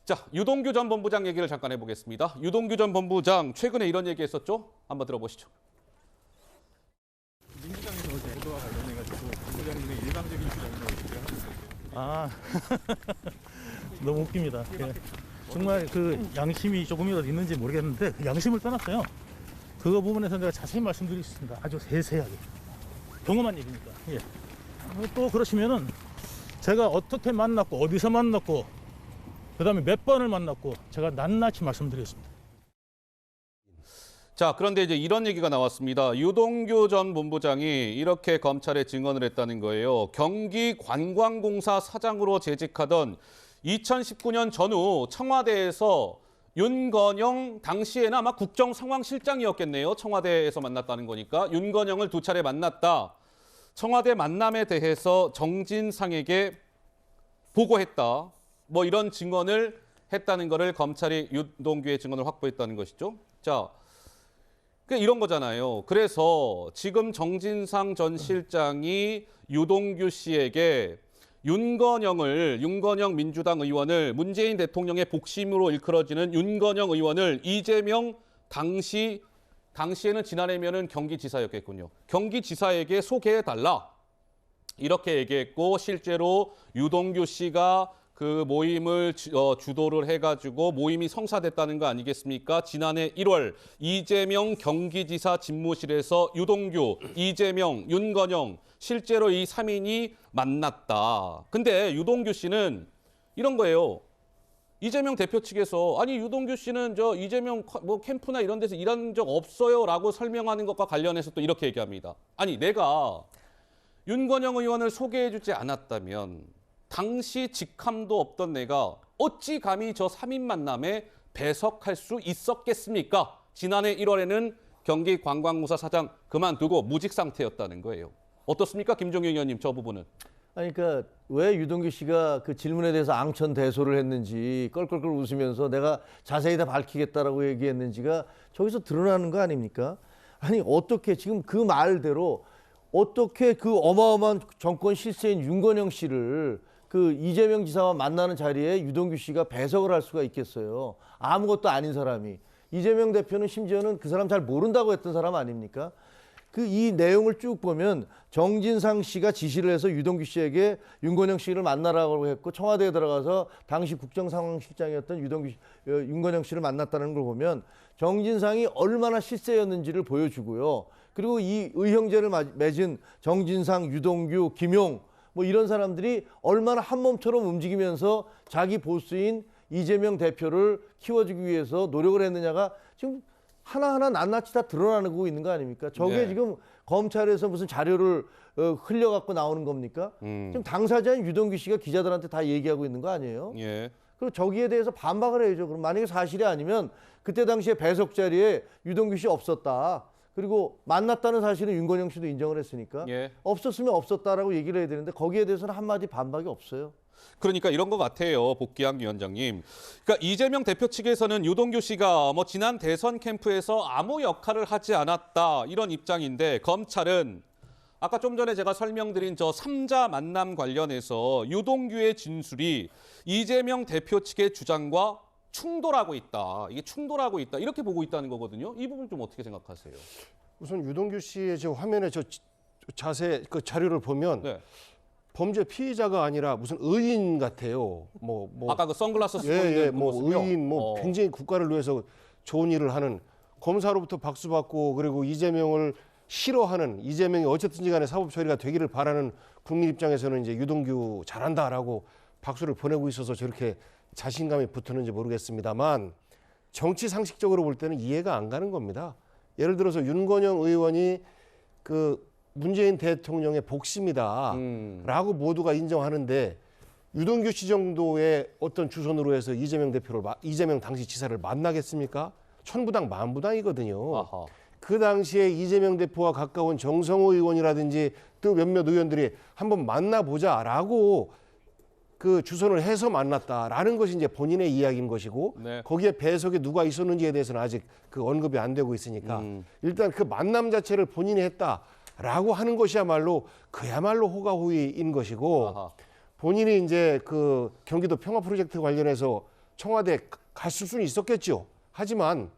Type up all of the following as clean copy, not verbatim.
자, 유동규 전 본부장 얘기를 잠깐 해보겠습니다. 유동규 전 본부장 최근에 이런 얘기했었죠? 한번 들어보시죠. 민주당에서 어제 보도와 관련해가지고 본부장님의 일방적인 주장이라고 얘기를 하고 있어요. 아, 너무 웃깁니다. 예. 정말 그 양심이 조금이라도 있는지 모르겠는데 그 양심을 떠났어요. 그거 부분에서 내가 자세히 말씀드리겠습니다. 아주 세세하게. 경험한 얘기니까. 예. 또 그러시면은 제가 어떻게 만났고 어디서 만났고 그다음에 몇 번을 만났고 제가 낱낱이 말씀드리겠습니다. 자, 그런데 이제 이런 얘기가 나왔습니다. 유동규 전 본부장이 이렇게 검찰에 증언을 했다는 거예요. 경기관광공사 사장으로 재직하던 2019년 전후 청와대에서 윤건영 당시에는 아마 국정상황실장이었겠네요. 청와대에서 만났다는 거니까. 윤건영을 2차례 만났다. 청와대 만남에 대해서 정진상에게 보고했다. 뭐 이런 증언을 했다는 거를 검찰이 유동규의 증언을 확보했다는 것이죠. 자, 이런 거잖아요. 그래서 지금 정진상 전 실장이 유동규 씨에게 윤건영 민주당 의원을 문재인 대통령의 복심으로 일컬어지는 윤건영 의원을 이재명 당시에는 지난해면은 경기지사였겠군요. 경기지사에게 소개해달라. 이렇게 얘기했고 실제로 유동규 씨가 그 모임을 주도를 해가지고 모임이 성사됐다는 거 아니겠습니까? 지난해 1월 이재명 경기지사 집무실에서 유동규, 이재명, 윤건영 실제로 이 3인이 만났다. 근데 유동규 씨는 이런 거예요. 이재명 대표 측에서 아니 유동규 씨는 저 이재명 뭐 캠프나 이런 데서 일한 적 없어요라고 설명하는 것과 관련해서 또 이렇게 얘기합니다. 아니 내가 윤건영 의원을 소개해주지 않았다면 당시 직함도 없던 내가 어찌 감히 저 3인 만남에 배석할 수 있었겠습니까? 지난해 1월에는 경기관광공사 사장 그만두고 무직 상태였다는 거예요. 어떻습니까? 김종인 의원님 저 부분은. 아니, 그러니까 왜 유동규 씨가 그 질문에 대해서 앙천대소를 했는지 껄껄껄 웃으면서 내가 자세히 다 밝히겠다라고 얘기했는지가 저기서 드러나는 거 아닙니까? 아니 어떻게 지금 그 말대로 어떻게 그 어마어마한 정권 실세인 윤건영 씨를 그 이재명 지사와 만나는 자리에 유동규 씨가 배석을 할 수가 있겠어요. 아무것도 아닌 사람이. 이재명 대표는 심지어는 그 사람 잘 모른다고 했던 사람 아닙니까? 그 이 내용을 쭉 보면 정진상 씨가 지시를 해서 유동규 씨에게 윤건영 씨를 만나라고 했고 청와대에 들어가서 당시 국정상황실장이었던 윤건영 씨를 만났다는 걸 보면 정진상이 얼마나 실세였는지를 보여주고요. 그리고 이 의형제를 맺은 정진상, 유동규, 김용 뭐 이런 사람들이 얼마나 한 몸처럼 움직이면서 자기 보스인 이재명 대표를 키워주기 위해서 노력을 했느냐가 지금 하나하나 낱낱이 다 드러나고 있는 거 아닙니까? 저게 네. 지금 검찰에서 무슨 자료를 흘려갖고 나오는 겁니까? 지금 당사자인 유동규 씨가 기자들한테 다 얘기하고 있는 거 아니에요? 예. 그리고 저기에 대해서 반박을 해야죠. 그럼 만약에 사실이 아니면 그때 당시에 배석 자리에 유동규 씨 없었다. 그리고 만났다는 사실은 윤건영 씨도 인정을 했으니까 예. 없었으면 없었다라고 얘기를 해야 되는데 거기에 대해서는 한마디 반박이 없어요. 그러니까 이런 것 같아요, 복귀한 위원장님. 그러니까 이재명 대표 측에서는 유동규 씨가 뭐 지난 대선 캠프에서 아무 역할을 하지 않았다 이런 입장인데 검찰은 아까 좀 전에 제가 설명드린 저 3자 만남 관련해서 유동규의 진술이 이재명 대표 측의 주장과 충돌하고 있다. 이게 충돌하고 있다. 이렇게 보고 있다는 거거든요. 이 부분 좀 어떻게 생각하세요? 우선 유동규 씨의 저 화면에 저 자세 그 자료를 보면 네. 범죄 피의자가 아니라 무슨 의인 같아요. 아까 그 선글라스 쓰고 있는 예, 그 뭐 모습이요? 의인, 뭐 굉장히 국가를 위해서 좋은 일을 하는 검사로부터 박수 받고 그리고 이재명을 싫어하는 이재명이 어쨌든지 간에 사법 처리가 되기를 바라는 국민 입장에서는 이제 유동규 잘한다라고 박수를 보내고 있어서 저렇게 자신감이 붙었는지 모르겠습니다만 정치 상식적으로 볼 때는 이해가 안 가는 겁니다. 예를 들어서 윤건영 의원이 그 문재인 대통령의 복심이다라고 모두가 인정하는데 유동규 씨 정도의 어떤 주선으로 해서 이재명 당시 지사를 만나겠습니까? 천부당 만부당이거든요. 아하. 그 당시에 이재명 대표와 가까운 정성호 의원이라든지 또 몇몇 의원들이 한번 만나보자라고 그 주선을 해서 만났다라는 것이 이제 본인의 이야기인 것이고 네. 거기에 배석에 누가 있었는지에 대해서는 아직 그 언급이 안 되고 있으니까 일단 그 만남 자체를 본인이 했다라고 하는 것이야말로 그야말로 호가호위인 것이고 아하. 본인이 이제 그 경기도 평화 프로젝트 관련해서 청와대에 갔을 수는 있었겠죠. 하지만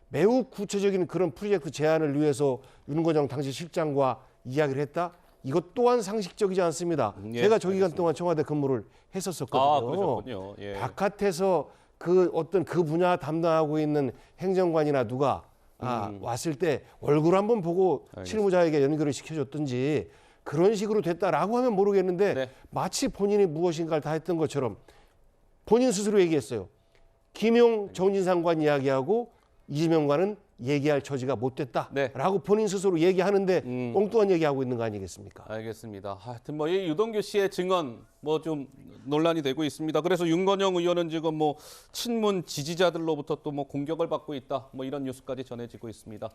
매우 구체적인 그런 프로젝트 제안을 위해서 윤건영 당시 실장과 이야기를 했다. 이것 또한 상식적이지 않습니다. 예, 제가 저 기간 알겠습니다. 동안 청와대 근무를 했었었거든요. 아, 그러셨군요. 예. 바깥에서 그 어떤 그 분야 담당하고 있는 행정관이나 누가 왔을 때 얼굴 한번 보고 알겠습니다. 실무자에게 연결을 시켜줬든지 그런 식으로 됐다라고 하면 모르겠는데 네. 마치 본인이 무엇인가를 다 했던 것처럼 본인 스스로 얘기했어요. 김용 정진 상관 이야기하고 이재명과는 얘기할 처지가 못 됐다라고 네. 본인 스스로 얘기하는데 엉뚱한 얘기하고 있는 거 아니겠습니까? 알겠습니다. 하여튼 뭐 이 유동규 씨의 증언 뭐 좀 논란이 되고 있습니다. 그래서 윤건영 의원은 지금 뭐 친문 지지자들로부터 또 뭐 공격을 받고 있다. 뭐 이런 뉴스까지 전해지고 있습니다.